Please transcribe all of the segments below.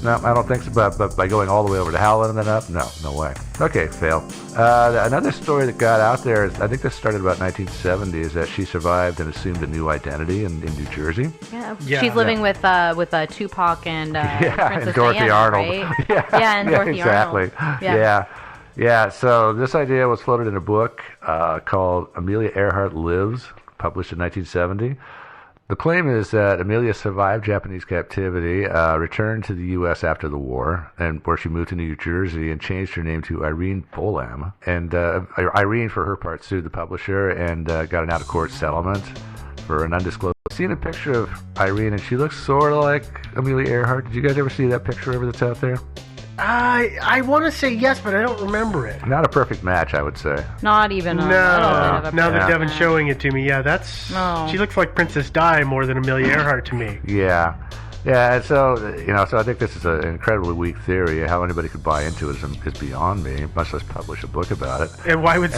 No, I don't think so. But by going all the way over to Howland and then up, no way. Okay, fail. Another story that got out there, I think this started about 1970, is that she survived and assumed a new identity in New Jersey. Yeah, she's living with Tupac and Princess and Dorothy Diana, Arnold. right? Yeah, and Dorothy exactly. Arnold. Yeah. So this idea was floated in a book called Amelia Earhart Lives, published in 1970. The claim is that Amelia survived Japanese captivity, returned to the U.S. after the war, and where she moved to New Jersey and changed her name to Irene Bolam. And Irene, for her part, sued the publisher and got an out-of-court settlement for an undisclosed. I've seen a picture of Irene, and she looks sort of like Amelia Earhart. Did you guys ever see that picture ever that's out there? I want to say yes, but I don't remember it. Not a perfect match, I would say. Not even a little bit of a Now that perfect Devin's match. showing it to me, that's... No. She looks like Princess Di more than Amelia Earhart to me. Yeah, and so, so I think this is an incredibly weak theory. How anybody could buy into it is beyond me, much less publish a book about it. And why would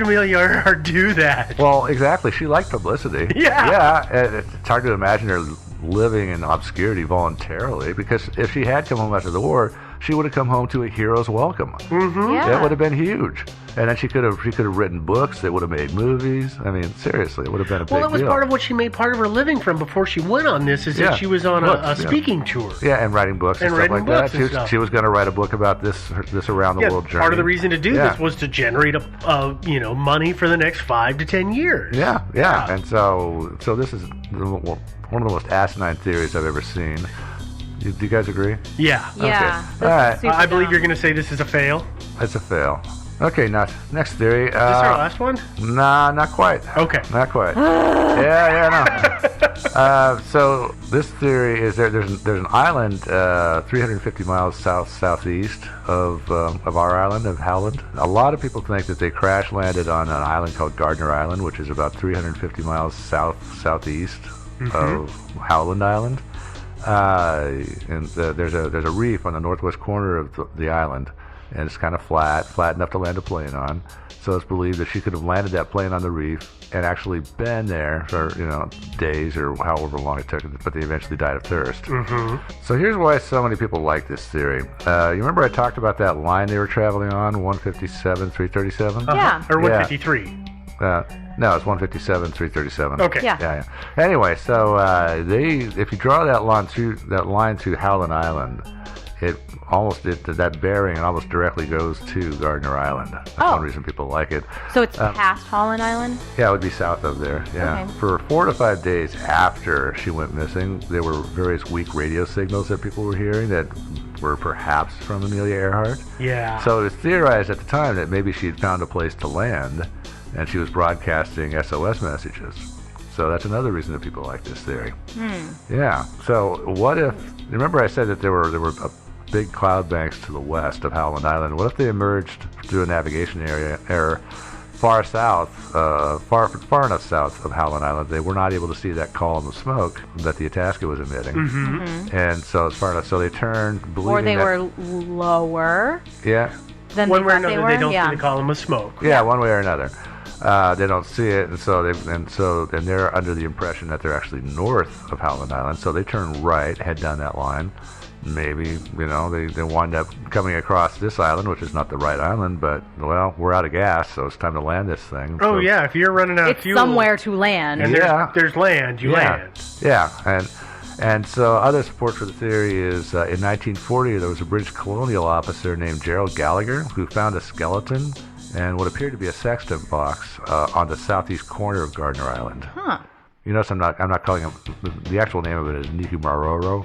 Amelia Earhart do that? Well, exactly. She liked publicity. Yeah. And it's hard to imagine her living in obscurity voluntarily, because if she had come home after the war, she would have come home to a hero's welcome. Mm-hmm. Yeah. It would have been huge. And then she could have written books. They would have made movies. I mean, seriously, it would have been a big deal. Well, that was part of what she made part of her living from before she went on this, is that she was on a speaking tour. Yeah, and writing books and stuff like that. She was going to write a book about this around the world journey. Part of the reason to do this was to generate money for the next 5 to 10 years. Yeah. And so this is one of the most asinine theories I've ever seen. Do you guys agree? Yeah. Yeah. Okay. All right. I believe you're going to say this is a fail. It's a fail. Okay, next theory. Is this our last one? Nah, not quite. Okay. Not quite. No. So this theory is there's an island 350 miles southeast of our island of Howland. A lot of people think that they crash landed on an island called Gardner Island, which is about 350 miles southeast of Howland Island. And there's a reef on the northwest corner of the island, and it's kind of flat enough to land a plane on. So it's believed that she could have landed that plane on the reef and actually been there for days or however long it took, but they eventually died of thirst. Mm-hmm. So here's why so many people like this theory. You remember I talked about that line they were traveling on, 157, 337? Yeah. Or 153. No, it's 157, 337. Okay. Yeah. Anyway, so if you draw that line through Howland Island, that bearing almost directly goes to Gardner Island. That's one reason people like it. So it's past Holland Island? Yeah, it would be south of there. Yeah. Okay. For 4 to 5 days after she went missing, there were various weak radio signals that people were hearing that were perhaps from Amelia Earhart. Yeah. So it was theorized at the time that maybe she had found a place to land, and she was broadcasting SOS messages. So that's another reason that people like this theory. Yeah. So what if? Remember, I said that there were big cloud banks to the west of Howland Island. What if they emerged through a navigation error far enough south of Howland Island they were not able to see that column of smoke that the Itasca was emitting? And so it's far enough. So they turned, believing Or they that, were lower Yeah. than One they way or thought they another, were? they don't Yeah. see the column of smoke. Yeah, one way or another. They don't see it, and they're under the impression that they're actually north of Howland Island. So they turn right, head down that line. Maybe they wind up coming across this island, which is not the right island, but we're out of gas, so it's time to land this thing. Oh So, yeah, if you're running out of It's fuel somewhere to land. and there's land, you land. Yeah, and so other support for the theory is in 1940 there was a British colonial officer named Gerald Gallagher who found a skeleton and what appeared to be a sextant box on the southeast corner of Gardner Island. Huh. You notice I'm not calling it, the actual name of it is Nikumaroro.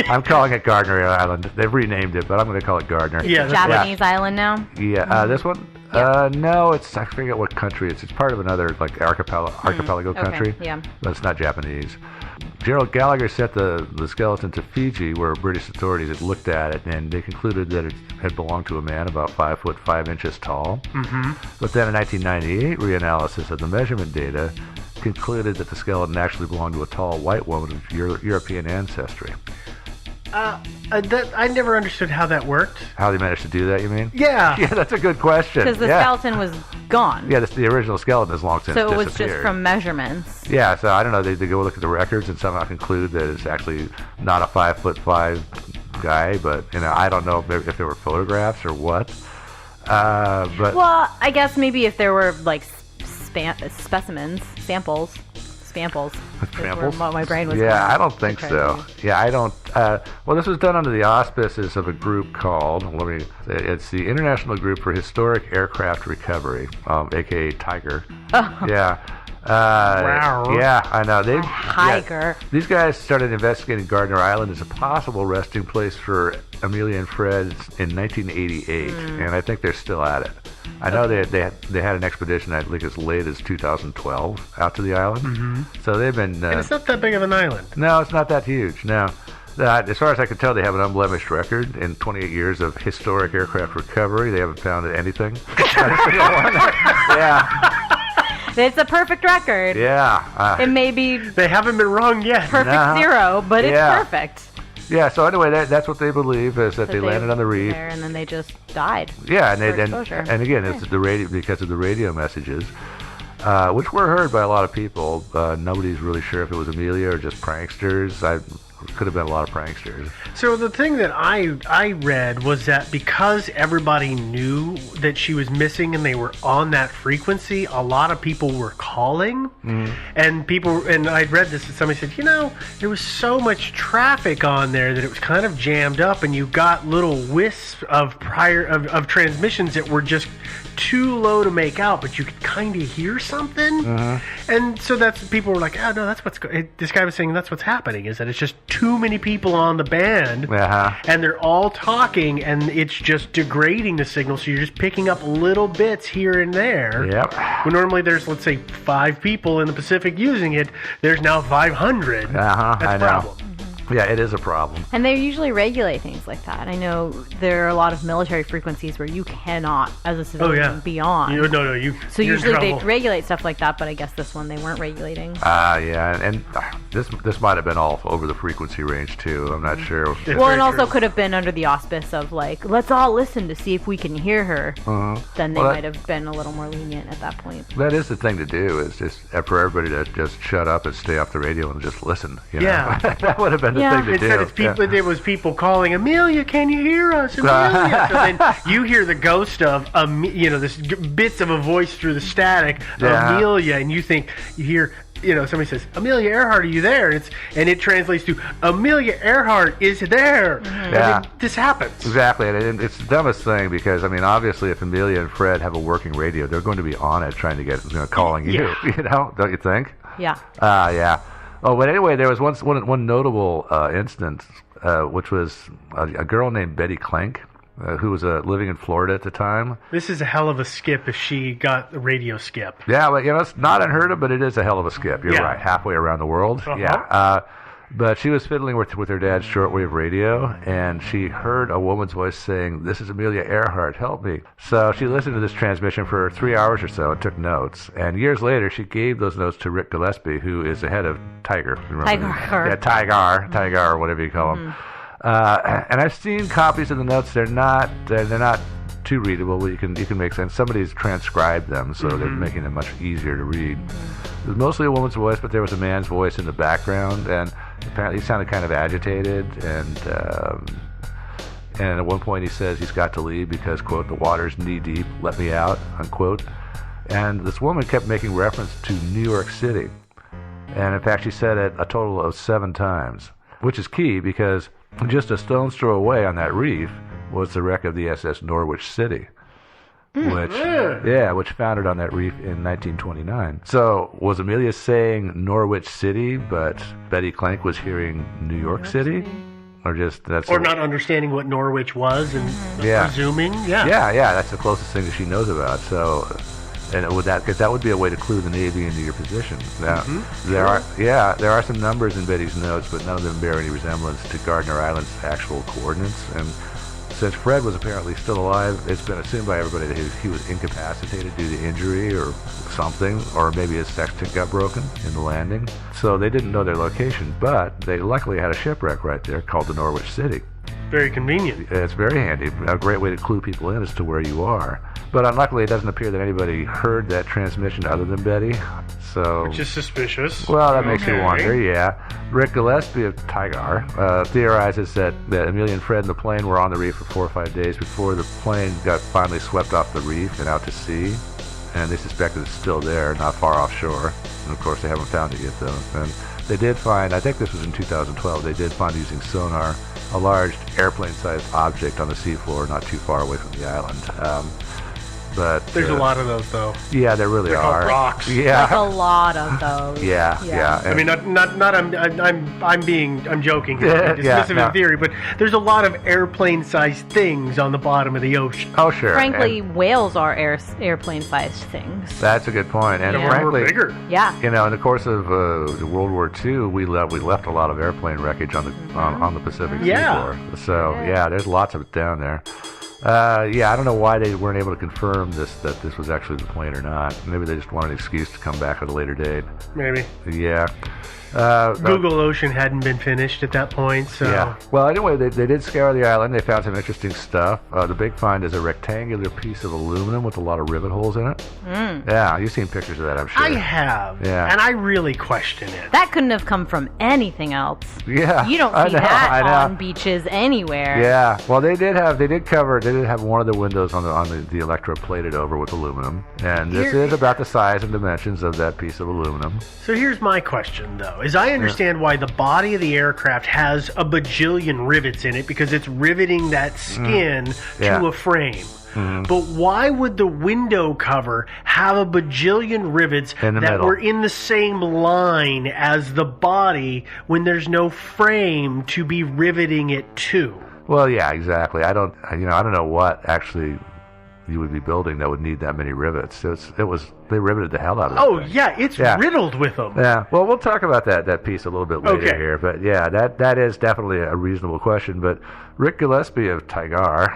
I'm calling it Gardner Island. They've renamed it, but I'm going to call it Gardner. Yeah, that's Japanese island now? Yeah, this one? No, I forget what country it's. It's part of another archipelago country. Okay, yeah. But it's not Japanese. Gerald Gallagher sent the skeleton to Fiji, where British authorities had looked at it, and they concluded that it had belonged to a man about 5 foot 5 inches tall. Mm-hmm. But then in 1998, reanalysis of the measurement data concluded that the skeleton actually belonged to a tall white woman of European ancestry. I never understood how that worked. How they managed to do that, you mean? Yeah. Yeah, that's a good question. Because the skeleton was gone. Yeah, the original skeleton has long since So it was disappeared. just from measurements. Yeah, so I don't know. They go look at the records and somehow conclude that it's actually not a 5 foot 5 sky, but I don't know if there were photographs or what. But Well, I guess maybe if there were like specimens, samples. Is what my brain was. Yeah, I don't think trying so. Yeah, I don't. Well, this was done under the auspices of a group called. It's the International Group for Historic Aircraft Recovery, aka Tiger. Oh. Yeah. Wow. Yeah, I know. Tiger. These guys started investigating Gardner Island as a possible resting place for Amelia and Fred in 1988, and I think they're still at it. I know they had an expedition, I think as late as 2012, out to the island. Mm-hmm. So they've been. And it's not that big of an island. No, it's not that huge. No. As far as I can tell, they have an unblemished record in 28 years of historic aircraft recovery. They haven't found anything. Yeah. It's a perfect record. Yeah. It may be They haven't been wrong yet. perfect zero, but it's Yeah. perfect. Yeah. So anyway, that's what they believe is that they landed on the reef. There and then they just died. Yeah, for exposure. and again, it's the radio because of the radio messages, which were heard by a lot of people. Nobody's really sure if it was Amelia or just pranksters. Could have been a lot of pranksters. So the thing that I read was that because everybody knew that she was missing and they were on that frequency, a lot of people were calling, and I'd read this and somebody said, there was so much traffic on there that it was kind of jammed up, and you got little wisps of transmissions that were just too low to make out, but you could kind of hear something, and so people were like, oh no, this guy was saying that's what's happening, is that it's just too many people on the band, and they're all talking, and it's just degrading the signal, so you're just picking up little bits here and there. Yep. When normally there's, let's say, 5 people in the Pacific using it, there's now 500. That's I a know. problem. Yeah, it is a problem. And they usually regulate things like that. I know there are a lot of military frequencies where you cannot, as a civilian, be on. No, So you're in usually they trouble. regulate stuff like that, but I guess this one they weren't regulating. Yeah, and this might have been all over the frequency range too. I'm not sure. It's Well, very and also true. could have been under the auspice of like, let's all listen to see if we can hear her. Then they Well, might have been a little more lenient at that point. That is the thing to do, is just for everybody to just shut up and stay off the radio and just listen. Yeah. That would have been the Yeah. thing to Instead, do. it's people. There was people calling, Amelia, can you hear us, Amelia? So then you hear the ghost of, this bits of a voice through the static, Yeah. Amelia, and you hear, somebody says, Amelia Earhart, are you there? And it translates to, Amelia Earhart is there. And Yeah. then this happens. Exactly, and it's the dumbest thing because obviously, if Amelia and Fred have a working radio, they're going to be on it trying to get calling you. Yeah. Don't you think? Yeah. Yeah. Oh, but anyway, there was one notable instance, which was a girl named Betty Clank, who was living in Florida at the time. This is a hell of a skip if she got the radio skip. Yeah, but it's not unheard of, but it is a hell of a skip. You're Yeah. right, halfway around the world. Yeah. But she was fiddling with her dad's shortwave radio, and she heard a woman's voice saying, "This is Amelia Earhart, help me." So she listened to this transmission for 3 hours or so and took notes. And years later, she gave those notes to Rick Gillespie, who is the head of Tiger. Remember Tiger. Yeah, Tiger, or whatever you call him. And I've seen copies of the notes. They're not too readable, but you can make sense. Somebody's transcribed them, so they're making them much easier to read. It was mostly a woman's voice, but there was a man's voice in the background, and apparently he sounded kind of agitated, and at one point he says he's got to leave because, quote, "the water's knee deep, let me out," unquote. And this woman kept making reference to New York City, and in fact she said it a total of 7 times, which is key because just a stone's throw away on that reef was the wreck of the SS Norwich City, which foundered on that reef in 1929. So was Amelia saying Norwich City, but Betty Clank was hearing New York City? Or just Not understanding what Norwich was and presuming, Yeah, that's the closest thing that she knows about. So, and because that would be a way to clue the Navy into your position. Now, there are some numbers in Betty's notes, but none of them bear any resemblance to Gardner Island's actual coordinates. And since Fred was apparently still alive, it's been assumed by everybody that he was incapacitated due to injury or something, or maybe his sextant got broken in the landing. So they didn't know their location, but they luckily had a shipwreck right there called the Norwich City. Very convenient. It's very handy. A great way to clue people in as to where you are. But unluckily, it doesn't appear that anybody heard that transmission other than Betty. So, Which is suspicious. well, that makes you Okay. wonder, yeah. Rick Gillespie of Tigar theorizes that Amelia and Fred and the plane were on the reef for 4 or 5 days before the plane got finally swept off the reef and out to sea. And they suspect that it's still there, not far offshore. And of course, they haven't found it yet, though. And they did find, I think this was in 2012, they did find using sonar a large airplane-sized object on the seafloor not too far away from the island. But There's a lot of those, though. Yeah, there really They're called are. rocks. Yeah. Like a lot of those. Yeah. I mean, I'm joking here, Yeah, dismissive no. in theory, but there's a lot of airplane-sized things on the bottom of the ocean. Oh, sure. Frankly, And whales are airplane-sized things. that's a good point. And Yeah. frankly, We're bigger. Yeah. you know, in the course of World War II, we left a lot of airplane wreckage on the on the Pacific Yeah. seafloor. So yeah, there's lots of it down there. Yeah, I don't know why they weren't able to confirm that this was actually the plane or not. Maybe they just wanted an excuse to come back at a later date. Maybe. Yeah. Google Ocean hadn't been finished at that point, so... Yeah. Well, anyway, they did scour the island. They found some interesting stuff. The big find is a rectangular piece of aluminum with a lot of rivet holes in it. Yeah, you've seen pictures of that, I'm sure. I have, Yeah. and I really question it. That couldn't have come from anything else. Yeah. You don't I see know, that I know. on beaches anywhere. Yeah, well, they did have one of the windows on the Electra plated over with aluminum, and this Here- is about the size and dimensions of that piece of aluminum. So here's my question, though, is I understand why the body of the aircraft has a bajillion rivets in it, because it's riveting that skin Yeah. to a frame. But why would the window cover have a bajillion rivets In the that middle. were in the same line as the body when there's no frame to be riveting it to? Well, yeah, exactly. I don't know what actually you would be building that would need that many rivets. They riveted the hell out of it. Oh, yeah, it's Yeah. riddled with them. Yeah, well, we'll talk about that piece a little bit later Okay. here, but yeah, that is definitely a reasonable question. But Rick Gillespie of Tigar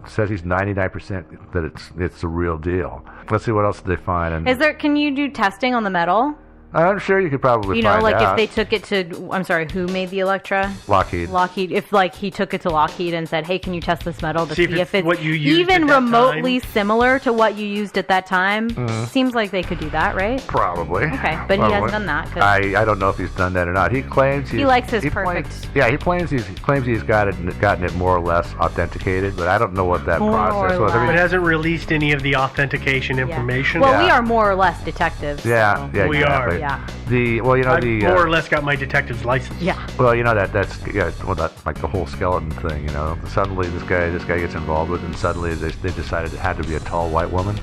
says he's 99% that it's the real deal. Let's see what else they find. And Can you do testing on the metal? I'm sure you could probably You know, find like out. if they took it to, I'm sorry, who made the Electra? Lockheed. Lockheed. If like he took it to Lockheed and said, "Hey, can you test this metal to See see, if if it's it's what you used even at that remotely time?" similar to what you used at that time?" Seems like they could do that, right? Probably. Okay, but he hasn't done that, 'cause- I don't know if he's done that or not. He claims He likes his claims- perfect- Yeah, he claims he's gotten it more or less authenticated, but I don't know what that More process or was. I But mean, hasn't released any of the authentication Yeah. information. Well, Yeah. we are more or less detectives. yeah, so- yeah, We exactly. are. Yeah. I've more or less got my detective's license. Yeah. Well, that's like the whole skeleton thing, you know. Suddenly this guy gets involved with it, and suddenly they decided it had to be a tall white woman.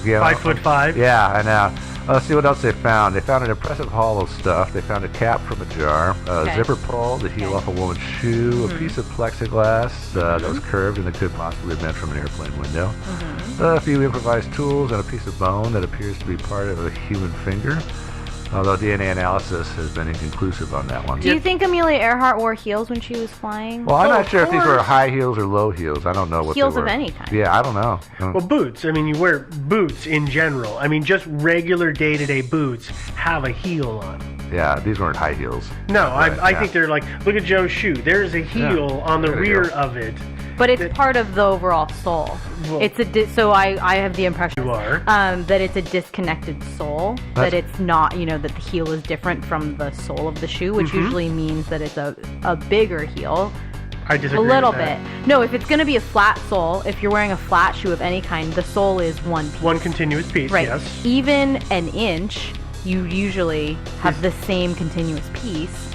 You know? 5'5". Yeah, I know. Let's see what else they found. They found an impressive haul of stuff. They found a cap from a jar, a Okay. zipper pull to heel off a woman's shoe, a piece of plexiglass that was curved and that could possibly have been from an airplane window, a few improvised tools, and a piece of bone that appears to be part of a human finger. Although DNA analysis has been inconclusive on that one. Do you think Amelia Earhart wore heels when she was flying? Well, I'm Oh, not of sure if these were course. high heels or low heels. I don't know what Heels they of were. any kind. Yeah, I don't know. Well, boots. I mean, you wear boots in general. I mean, just regular day-to-day boots have a heel on them. Yeah, these weren't high heels. No, Right, I yeah. think they're like, look at Joe's shoe. There's a heel on the There you rear go. of it. But it's part of the overall soul. Well- It's so I have the impression You are. that it's a disconnected sole. That's- That it's not, that the heel is different from the sole of the shoe, which usually means that it's a bigger heel. I A disagree little with bit. that. No, if it's going to be a flat sole, if you're wearing a flat shoe of any kind, the sole is one piece. One continuous piece, Right. yes. Even an inch, you usually have the same continuous piece.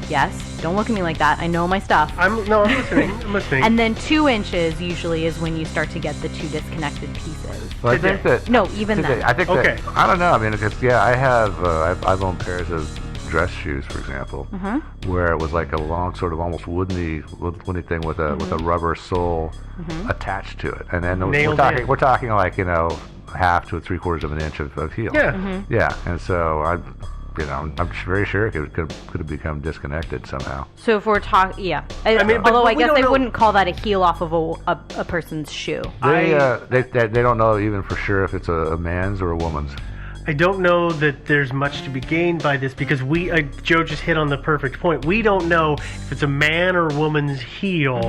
Yes. Don't look at me like that. I know my stuff. I'm listening. I'm listening. And then 2 inches usually is when you start to get the two disconnected pieces. Well, I Today. think that. No, even today, then. I think Okay. that. I don't know. I mean, because I have. I've owned pairs of dress shoes, for example, where it was like a long, sort of almost woodeny thing with a rubber sole attached to it, and then Nailed in. we're talking like half to 3/4 of an inch of heel. Yeah. Yeah, and so I'm very sure it could have become disconnected somehow. So if we're talking, yeah. mean, but Although I we guess don't I know- wouldn't call that a heel off of a person's shoe. They don't know even for sure if it's a man's or a woman's. I don't know that there's much to be gained by this because Joe just hit on the perfect point. We don't know if it's a man or woman's heel,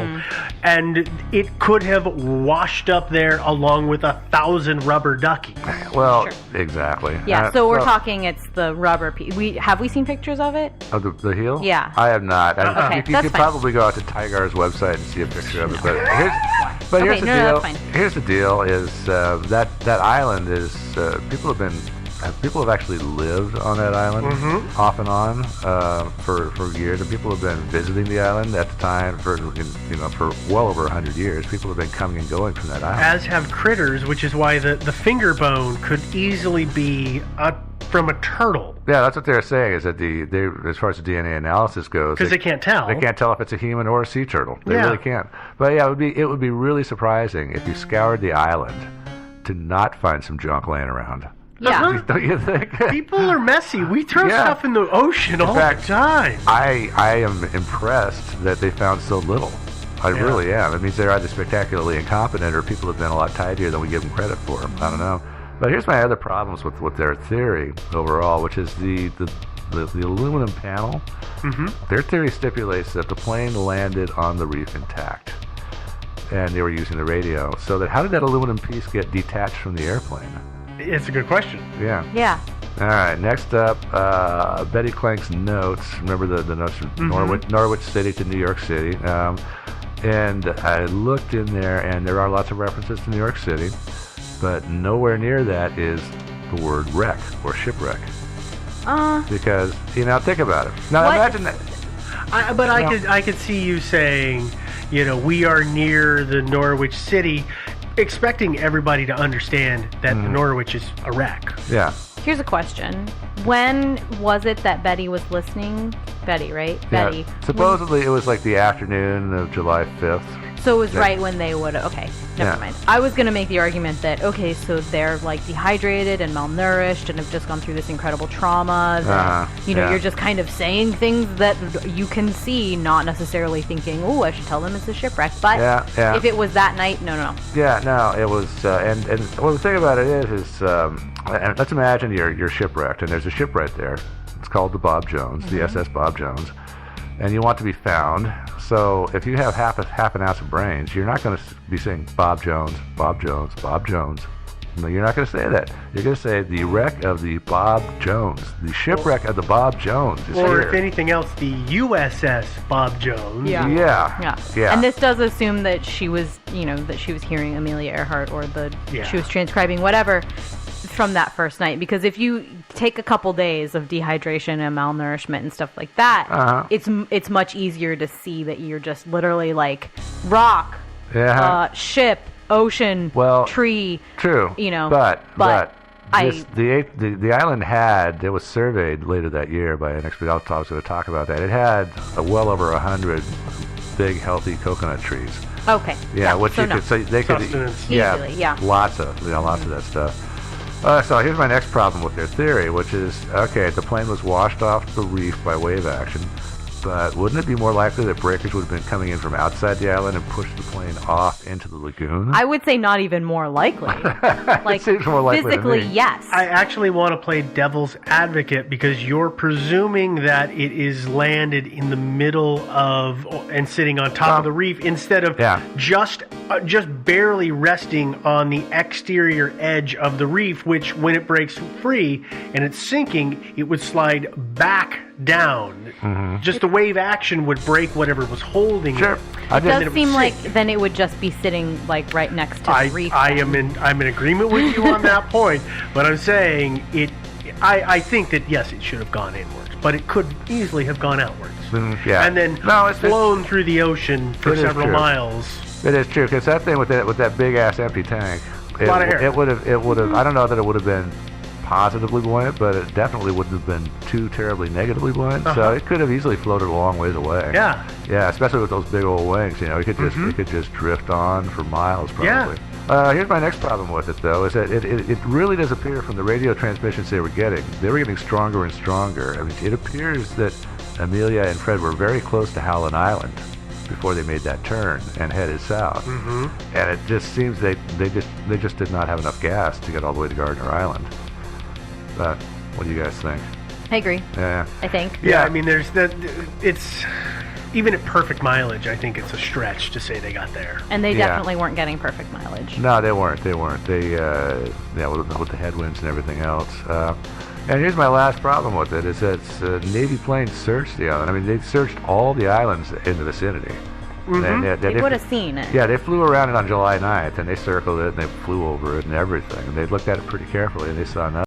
and it could have washed up there along with 1,000 rubber duckies. Well, Sure. exactly. Yeah, so we're talking it's the rubber piece. Have we seen pictures of it? Of the heel? Yeah. I have not. Okay, You that's could fine. probably go out to Tigar's website and see a picture of it. But here's the no, deal. that's fine. Here's the deal: is that island is people have actually lived on that island off and on for years, and people have been visiting the island at the time for well over 100 years. People have been coming and going from that island. As have critters, which is why the finger bone could easily be from a turtle. Yeah, that's what they're saying. Is that they as far as the DNA analysis goes, Because they can't tell. They can't tell if it's a human or a sea turtle. They Yeah. really can't. But yeah, it would be really surprising if you scoured the island to not find some junk laying around. Yeah. Don't you think? People are messy. We throw Yeah. stuff in the ocean all fact, the time. I am impressed that they found so little. I really am. It means they're either spectacularly incompetent or people have been a lot tidier than we give them credit for. I don't know. But here's my other problems with their theory overall, which is the aluminum panel. Their theory stipulates that the plane landed on the reef intact, and they were using the radio. So how did that aluminum piece get detached from the airplane? It's a good question. Yeah. Yeah. All right. Next up, Betty Clank's notes. Remember the notes from Norwich City to New York City. And I looked in there, and there are lots of references to New York City, but nowhere near that is the word wreck or shipwreck. Because think about it. Now What? imagine that. I could see you saying, we are near the Norwich City, expecting everybody to understand that the Norwich is a wreck. Yeah. Here's a question. When was it that Betty was listening? Betty, right? Yeah. Betty. Supposedly it was like the afternoon of July 5th. So it was Yeah. right when they would. Okay, never Yeah. mind. I was gonna make the argument that okay, so they're like dehydrated and malnourished and have just gone through this incredible trauma. That, Yeah. you're just kind of saying things that you can see, not necessarily thinking, oh, I should tell them it's a shipwreck. But Yeah. if it was that night, no. Yeah, no, it was, and well, the thing about it is, and let's imagine you're shipwrecked, and there's a ship right there. It's called the Bob Jones, the SS Bob Jones, and you want to be found. So if you have half an ounce of brains, you're not going to be saying Bob Jones, Bob Jones, Bob Jones. No, you're not going to say that. You're going to say the wreck of the Bob Jones, the shipwreck of the Bob Jones is Or here. if anything else, the USS Bob Jones. Yeah. Yeah. And this does assume that she was, that she was hearing Amelia Earhart or she was transcribing whatever from that first night. Because if you take a couple days of dehydration and malnourishment and stuff like that, it's much easier to see that you're just literally like rock, ship, ocean, tree. True. But the island it was surveyed later that year by an expert. I was going to talk about that. It had well over 100 big, healthy coconut trees. Okay. Yeah, which so you could say they could. Sustenance. Easily, yeah. Lots of that stuff. So here's my next problem with their theory, which is the plane was washed off the reef by wave action. But wouldn't it be more likely that breakers would have been coming in from outside the island and pushed the plane off into the lagoon? I would say not even more likely. Like seems more likely to physically, me. yes. I actually want to play devil's advocate because you're presuming that it is landed in the middle of and sitting on top of the reef instead of just barely resting on the exterior edge of the reef, which when it breaks free and it's sinking, it would slide back down. Just the wave action would break whatever was holding it. It does seem like then it would just be sitting like right next to the reef. I'm in agreement with you on that point, but I'm saying I think that yes, it should have gone inwards, but it could easily have gone outwards. And then flown through the ocean for several miles. It is true, because that thing with that big ass empty tank, a lot of air. It would have. I don't know that it would have been positively buoyant, but it definitely wouldn't have been too terribly negatively buoyant. So it could have easily floated a long ways away. Yeah, especially with those big old wings. It could just drift on for miles probably. Here's my next problem with it, though, is that it really does appear from the radio transmissions they were getting stronger and stronger. I mean, it appears that Amelia and Fred were very close to Howland Island before they made that turn and headed south. And it just seems they just did not have enough gas to get all the way to Gardner Island. What do you guys think? I agree. Yeah. I think. Yeah, I mean, it's even at perfect mileage. I think it's a stretch to say they got there. And they Yeah. definitely weren't getting perfect mileage. No, they weren't. They with the headwinds and everything else. And here's my last problem with it: is that Navy planes searched the island. I mean, they searched all the islands in the vicinity. They would have seen it. Yeah, they flew around it on July 9th, and they circled it, and they flew over it and everything. And they looked at it pretty carefully, and they saw nothing.